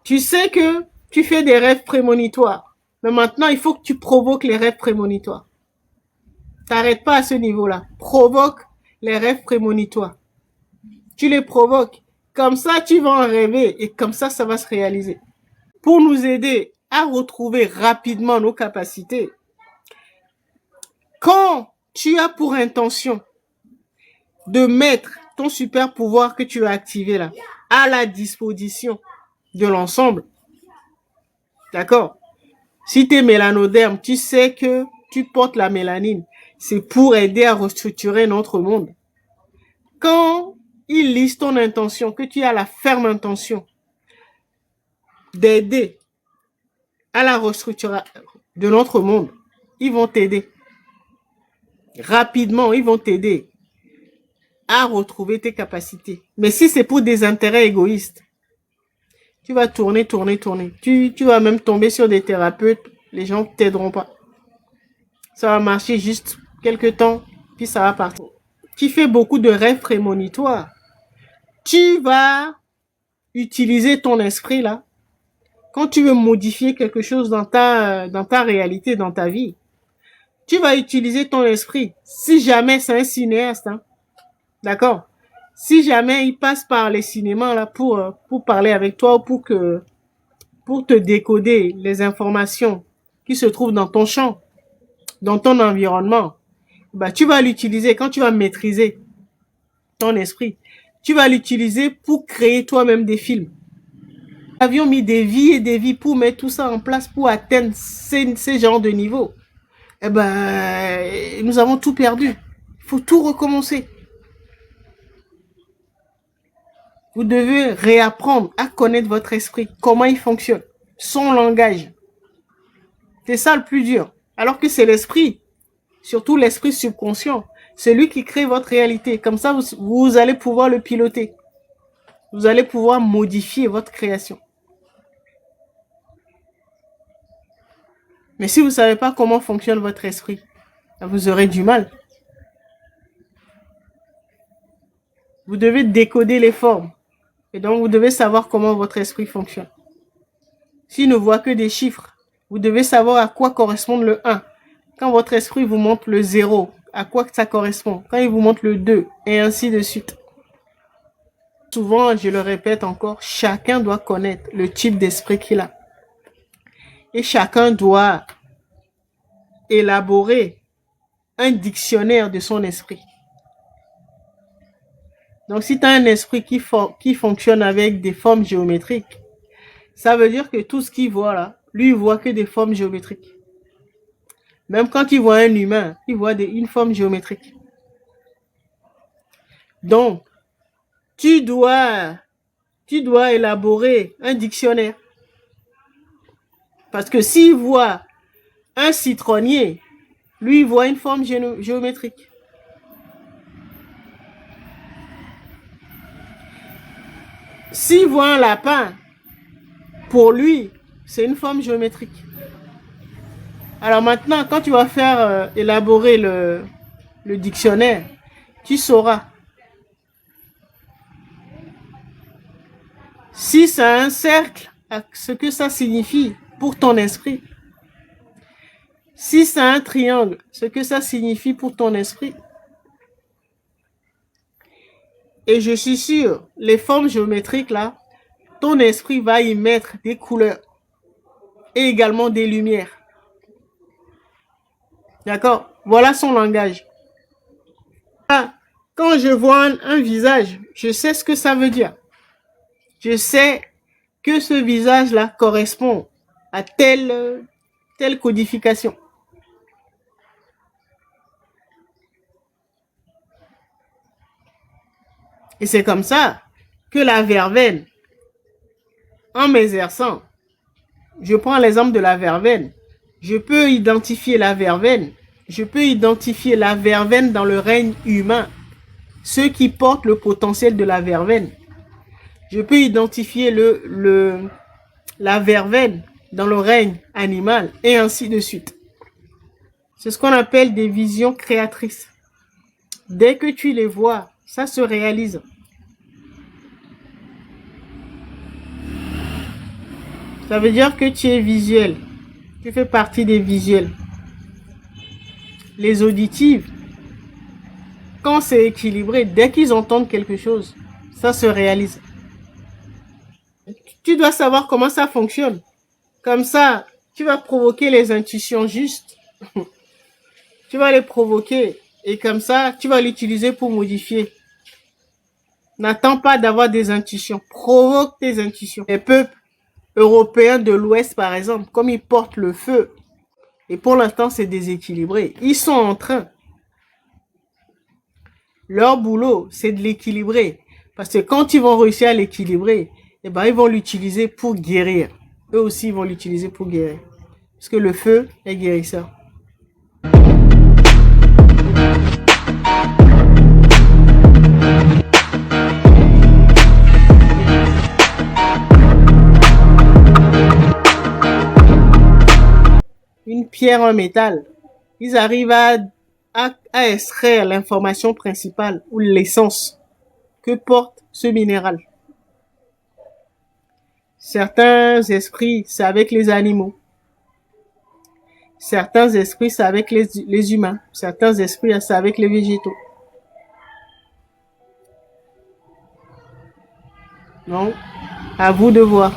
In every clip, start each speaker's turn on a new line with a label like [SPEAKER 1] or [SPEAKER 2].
[SPEAKER 1] Tu sais que tu fais des rêves prémonitoires. Mais maintenant, il faut que tu provoques les rêves prémonitoires. T'arrêtes pas à ce niveau-là. Provoque les rêves prémonitoires. Tu les provoques. Comme ça, tu vas en rêver et comme ça va se réaliser. Pour nous aider à retrouver rapidement nos capacités, quand tu as pour intention de mettre ton super pouvoir que tu as activé là à la disposition de l'ensemble, d'accord? Si tu es mélanoderme, tu sais que tu portes la mélanine. C'est pour aider à restructurer notre monde. Quand ils lisent ton intention, que tu as la ferme intention d'aider à la restructuration de notre monde, ils vont t'aider. Rapidement, ils vont t'aider à retrouver tes capacités. Mais si c'est pour des intérêts égoïstes, tu vas tourner. Tu vas même tomber sur des thérapeutes, les gens ne t'aideront pas. Ça va marcher juste quelques temps, puis ça va partir. Tu fais beaucoup de rêves prémonitoires. Tu vas utiliser ton esprit là. Quand tu veux modifier quelque chose dans ta réalité, dans ta vie, tu vas utiliser ton esprit. Si jamais c'est un cinéaste, hein, d'accord? Si jamais il passe par les cinémas là pour parler avec toi ou pour te décoder les informations qui se trouvent dans ton champ, dans ton environnement, bah tu vas l'utiliser quand tu vas maîtriser ton esprit. Tu vas l'utiliser pour créer toi-même des films. Nous avions mis des vies et des vies pour mettre tout ça en place pour atteindre ces genres de niveaux. Eh ben, nous avons tout perdu. Il faut tout recommencer. Vous devez réapprendre à connaître votre esprit, comment il fonctionne, son langage. C'est ça le plus dur. Alors que c'est l'esprit, surtout l'esprit subconscient, c'est lui qui crée votre réalité. Comme ça, vous allez pouvoir le piloter. Vous allez pouvoir modifier votre création. Mais si vous ne savez pas comment fonctionne votre esprit, vous aurez du mal. Vous devez décoder les formes. Et donc, vous devez savoir comment votre esprit fonctionne. S'il ne voit que des chiffres, vous devez savoir à quoi correspond le 1. Quand votre esprit vous montre le 0, à quoi ça correspond. Quand il vous montre le 2, et ainsi de suite. Souvent, je le répète encore, chacun doit connaître le type d'esprit qu'il a. Et chacun doit élaborer un dictionnaire de son esprit. Donc, si tu as un esprit qui fonctionne avec des formes géométriques, ça veut dire que tout ce qu'il voit là, lui, il voit que des formes géométriques. Même quand il voit un humain, il voit une forme géométrique. Donc, tu dois élaborer un dictionnaire. Parce que s'il voit un citronnier, lui, il voit une forme géométrique. S'il voit un lapin, pour lui, c'est une forme géométrique. Alors maintenant, quand tu vas faire élaborer le dictionnaire, tu sauras. Si c'est un cercle, ce que ça signifie pour ton esprit. Si c'est un triangle, ce que ça signifie pour ton esprit. Et je suis sûr, les formes géométriques là, ton esprit va y mettre des couleurs et également des lumières. D'accord? Voilà son langage. Quand je vois un visage, je sais ce que ça veut dire. Je sais que ce visage-là correspond à telle codification. Et c'est comme ça que la verveine, en m'exerçant, je prends l'exemple de la verveine, je peux identifier la verveine dans le règne humain, ceux qui portent le potentiel de la verveine. Je peux identifier la verveine dans le règne animal et ainsi de suite. C'est ce qu'on appelle des visions créatrices. Dès que tu les vois, ça se réalise. Ça veut dire que tu es visuel. Tu fais partie des visuels. Les auditives, quand c'est équilibré, dès qu'ils entendent quelque chose, ça se réalise. Tu dois savoir comment ça fonctionne. Comme ça, tu vas provoquer les intuitions justes. Tu vas les provoquer et comme ça, tu vas l'utiliser pour modifier. N'attends pas d'avoir des intuitions. Provoque tes intuitions. Les peuples européens de l'Ouest, par exemple, comme ils portent le feu, et pour l'instant, c'est déséquilibré. Ils sont en train. Leur boulot, c'est de l'équilibrer. Parce que quand ils vont réussir à l'équilibrer, eh ben, ils vont l'utiliser pour guérir. Eux aussi, ils vont l'utiliser pour guérir. Parce que le feu est guérisseur. Une pierre, un métal, ils arrivent à extraire l'information principale ou l'essence que porte ce minéral. Certains esprits, c'est avec les animaux. Certains esprits, c'est avec les humains. Certains esprits, c'est avec les végétaux. Donc, à vous de voir.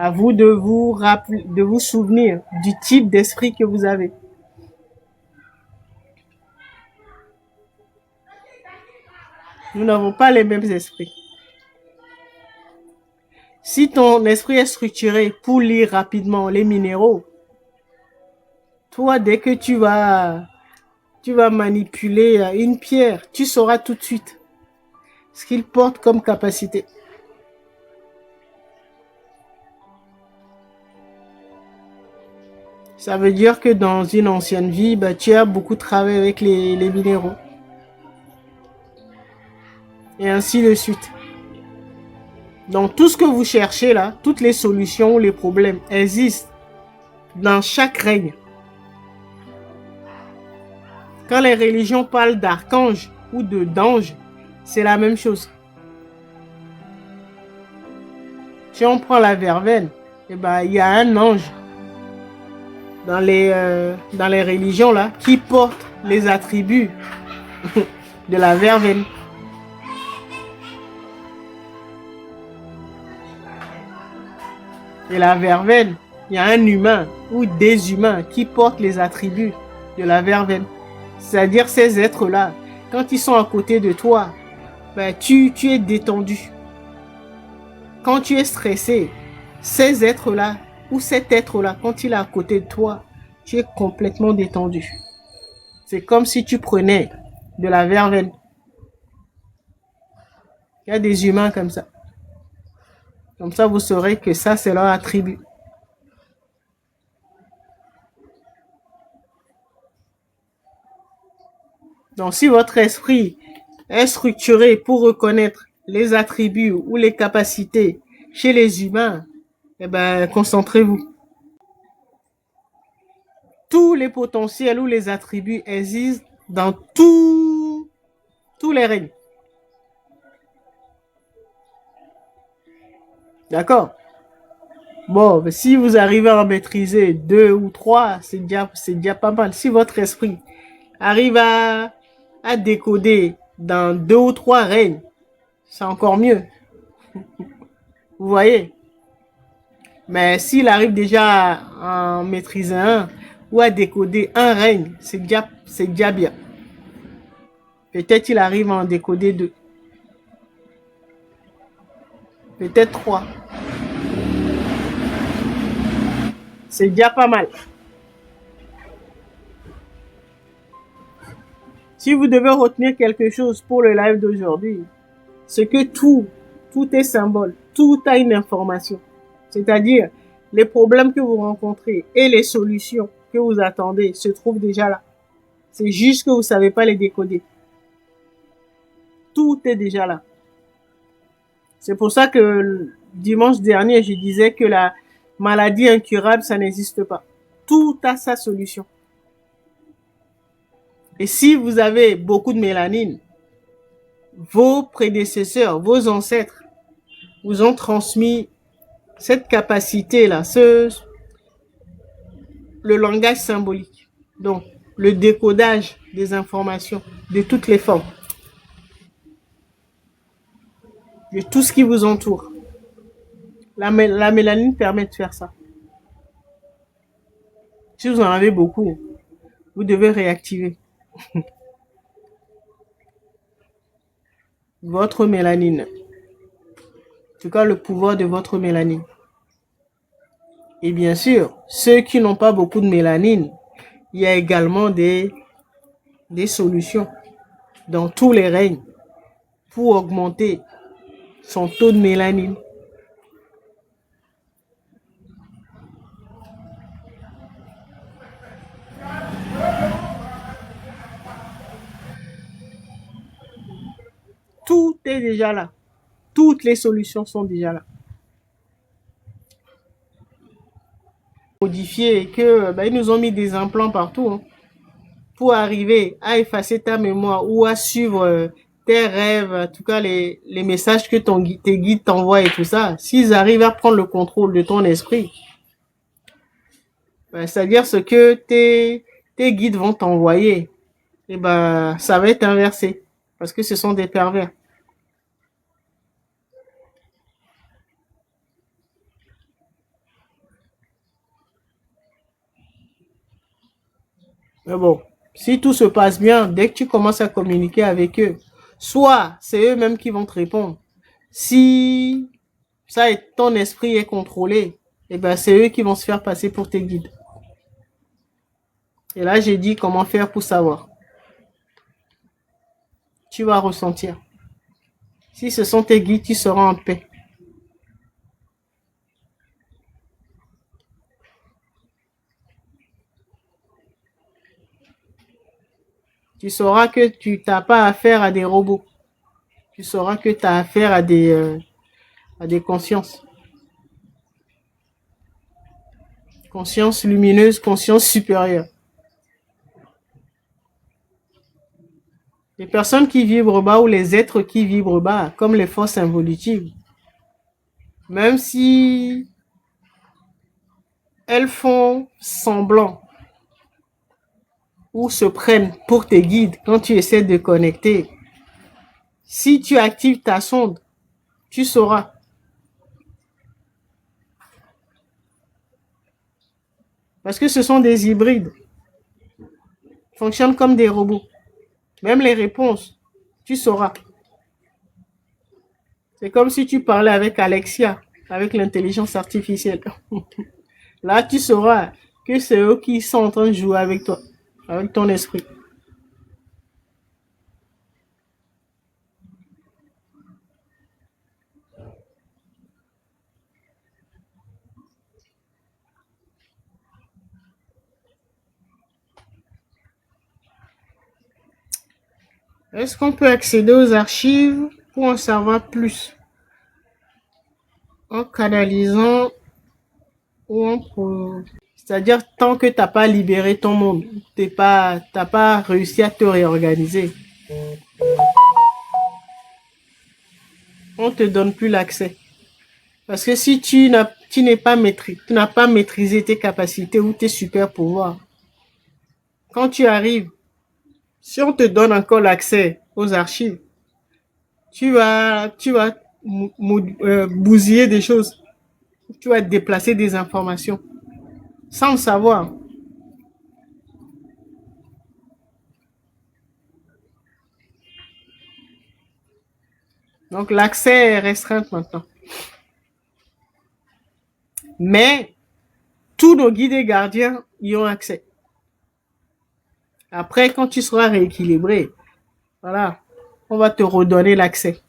[SPEAKER 1] À vous de vous rappeler, de vous souvenir du type d'esprit que vous avez. Nous n'avons pas les mêmes esprits. Si ton esprit est structuré pour lire rapidement les minéraux, toi, dès que tu vas manipuler une pierre, tu sauras tout de suite ce qu'il porte comme capacité. Ça veut dire que dans une ancienne vie, bah, tu as beaucoup travaillé avec les minéraux. Et ainsi de suite. Donc tout ce que vous cherchez là, toutes les solutions ou les problèmes existent dans chaque règne. Quand les religions parlent d'archanges ou d'anges, c'est la même chose. Si on prend la verveine, eh ben, il y a un ange dans les religions là qui porte les attributs de la verveine. Et la verveine, il y a un humain ou des humains qui portent les attributs de la verveine. C'est-à-dire ces êtres-là, quand ils sont à côté de toi, ben, tu es détendu. Quand tu es stressé, ces êtres-là ou cet être-là, quand il est à côté de toi, tu es complètement détendu. C'est comme si tu prenais de la verveine. Il y a des humains comme ça. Comme ça, vous saurez que ça, c'est leur attribut. Donc, si votre esprit est structuré pour reconnaître les attributs ou les capacités chez les humains, eh ben, concentrez-vous. Tous les potentiels ou les attributs existent dans tous les règnes. D'accord? Bon, si vous arrivez à en maîtriser 2 ou 3, c'est déjà pas mal. Si votre esprit arrive à décoder dans 2 ou 3 règnes, c'est encore mieux. Vous voyez? Mais s'il arrive déjà à en maîtriser un ou à décoder un règne, c'est déjà bien. Peut-être il arrive à en décoder 2. Peut-être 3. C'est déjà pas mal. Si vous devez retenir quelque chose pour le live d'aujourd'hui, c'est que tout est symbole, tout a une information. C'est-à-dire, les problèmes que vous rencontrez et les solutions que vous attendez se trouvent déjà là. C'est juste que vous ne savez pas les décoder. Tout est déjà là. C'est pour ça que dimanche dernier, je disais que la maladie incurable, ça n'existe pas. Tout a sa solution. Et si vous avez beaucoup de mélanine, vos prédécesseurs, vos ancêtres vous ont transmis cette capacité-là, le langage symbolique, donc le décodage des informations de toutes les formes, de tout ce qui vous entoure. La mélanine permet de faire ça. Si vous en avez beaucoup, vous devez réactiver votre mélanine. En tout cas, le pouvoir de votre mélanine. Et bien sûr, ceux qui n'ont pas beaucoup de mélanine, il y a également des solutions dans tous les règnes pour augmenter son taux de mélanine. Tout est déjà là. Toutes les solutions sont déjà là. Modifier et que ils nous ont mis des implants partout hein, pour arriver à effacer ta mémoire ou à suivre tes rêves, en tout cas les messages que tes guides t'envoient et tout ça. S'ils arrivent à prendre le contrôle de ton esprit, c'est-à-dire ce que tes guides vont t'envoyer, et ça va être inversé parce que ce sont des pervers. Mais bon, si tout se passe bien, dès que tu commences à communiquer avec eux, soit c'est eux-mêmes qui vont te répondre. Si ça est, ton esprit est contrôlé, c'est eux qui vont se faire passer pour tes guides. Et là, j'ai dit comment faire pour savoir. Tu vas ressentir. Si ce sont tes guides, tu seras en paix. Tu sauras que tu n'as pas affaire à des robots. Tu sauras que tu as affaire à des consciences. Conscience lumineuse, conscience supérieure. Les personnes qui vibrent bas ou les êtres qui vibrent bas, comme les forces involutives, même si elles font semblant ou se prennent pour tes guides quand tu essaies de connecter, si tu actives ta sonde, tu sauras. Parce que ce sont des hybrides. Ils fonctionnent comme des robots. Même les réponses, tu sauras. C'est comme si tu parlais avec Alexia, avec l'intelligence artificielle. Là, tu sauras que c'est eux qui sont en train de jouer avec toi, avec ton esprit. Est-ce qu'on peut accéder aux archives pour en savoir plus en canalisant ou c'est-à-dire tant que tu n'as pas libéré ton monde, t'as pas réussi à te réorganiser, on te donne plus l'accès. Parce que si tu n'as pas maîtrisé tes capacités ou tes super pouvoirs, quand tu arrives, si on te donne encore l'accès aux archives, tu vas bousiller des choses, tu vas déplacer des informations sans le savoir. Donc l'accès est restreint maintenant. Mais tous nos guides et gardiens y ont accès. Après, quand tu seras rééquilibré, voilà, on va te redonner l'accès.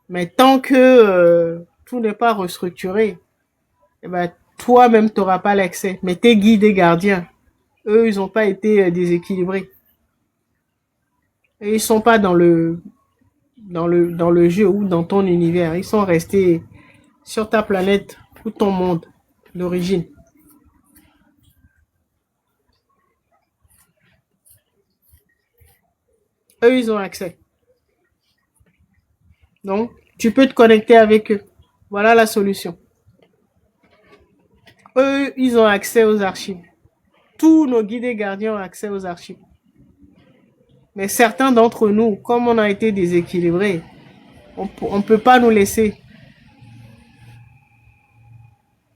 [SPEAKER 1] Mais tant que tout n'est pas restructuré, toi-même, tu n'auras pas l'accès. Mais tes guides et gardiens, eux, ils n'ont pas été déséquilibrés. Et ils ne sont pas dans le jeu ou dans ton univers. Ils sont restés sur ta planète ou ton monde d'origine. Eux, ils ont accès. Donc, tu peux te connecter avec eux. Voilà la solution. Eux, ils ont accès aux archives. Tous nos guides et gardiens ont accès aux archives. Mais certains d'entre nous, comme on a été déséquilibrés, on ne peut pas nous laisser.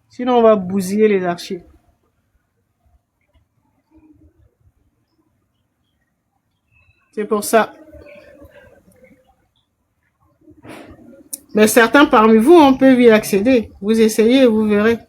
[SPEAKER 1] Sinon, on va bousiller les archives. C'est pour ça. Mais certains parmi vous, on peut y accéder. Vous essayez et vous verrez.